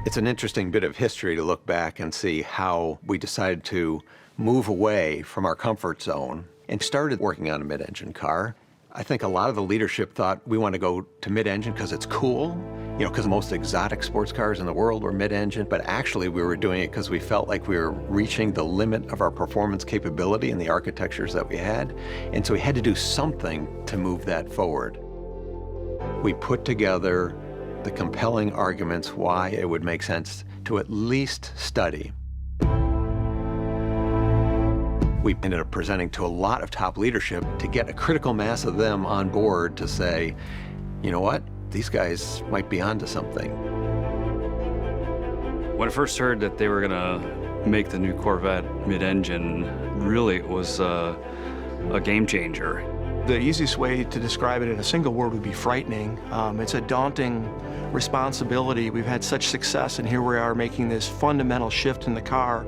It's an interesting bit of history to look back and see how we decided to move away from our comfort zone and started working on a mid-engine car. I think a lot of the leadership thought we want to go to mid-engine because it's cool, because the most exotic sports cars in the world were mid-engine, but actually we were doing it because we felt like we were reaching the limit of our performance capability in the architectures that we had, and so we had to do something to move that forward. We put together the compelling arguments why it would make sense to at least study. We ended up presenting to a lot of top leadership to get a critical mass of them on board to say, you know what, these guys might be onto something. When I first heard that they were gonna make the new Corvette mid-engine, really it was a game changer. The easiest way to describe it in a single word would be frightening. It's a daunting responsibility. We've had such success, and here we are making this fundamental shift in the car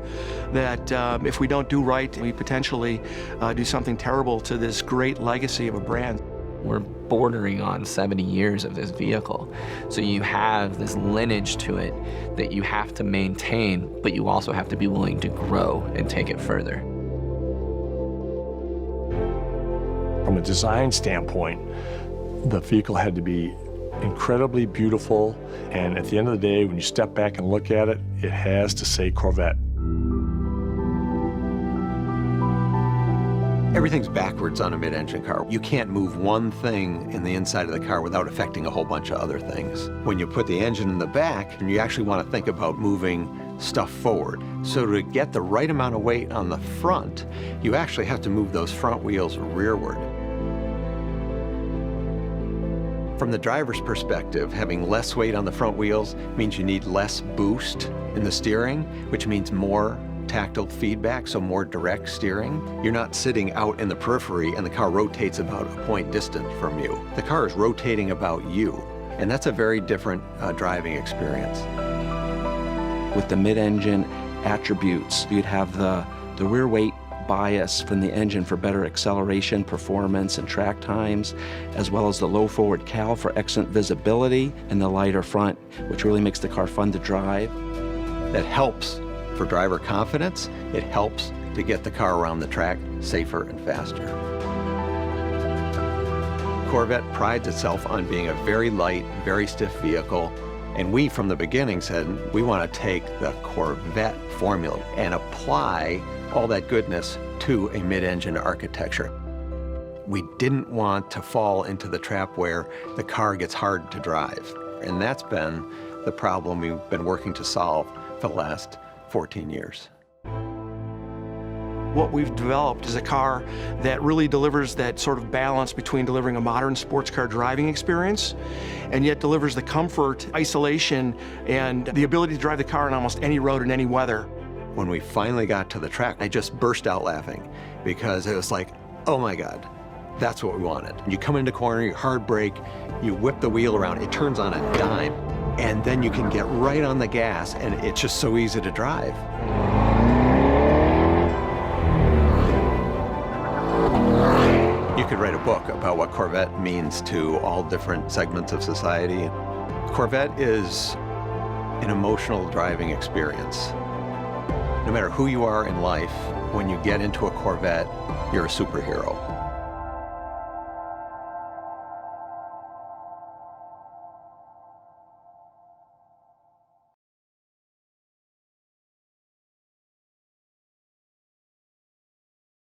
that if we don't do right, we potentially do something terrible to this great legacy of a brand. We're bordering on 70 years of this vehicle. So you have this lineage to it that you have to maintain, but you also have to be willing to grow and take it further. From a design standpoint, the vehicle had to be incredibly beautiful, and at the end of the day, when you step back and look at it, it has to say Corvette. Everything's backwards on a mid-engine car. You can't move one thing in the inside of the car without affecting a whole bunch of other things. When you put the engine in the back, you actually want to think about moving stuff forward. So to get the right amount of weight on the front, you actually have to move those front wheels rearward. From the driver's perspective, having less weight on the front wheels means you need less boost in the steering, which means more tactile feedback, so more direct steering. You're not sitting out in the periphery and the car rotates about a point distant from you. The car is rotating about you, and that's a very different driving experience. With the mid-engine attributes, you'd have the rear weight bias from the engine for better acceleration, performance, and track times, as well as the low forward cowl for excellent visibility, and the lighter front, which really makes the car fun to drive. That helps for driver confidence. It helps to get the car around the track safer and faster. Corvette prides itself on being a very light, very stiff vehicle, and we from the beginning said we want to take the Corvette formula and apply all that goodness to a mid-engine architecture. We didn't want to fall into the trap where the car gets hard to drive, and that's been the problem we've been working to solve for the last 14 years. What we've developed is a car that really delivers that sort of balance between delivering a modern sports car driving experience and yet delivers the comfort, isolation, and the ability to drive the car on almost any road in any weather. When we finally got to the track, I just burst out laughing because it was like, oh my God, that's what we wanted. You come into corner, you hard brake, you whip the wheel around, it turns on a dime, and then you can get right on the gas, and it's just so easy to drive. You could write a book about what Corvette means to all different segments of society. Corvette is an emotional driving experience. No matter who you are in life, when you get into a Corvette, you're a superhero.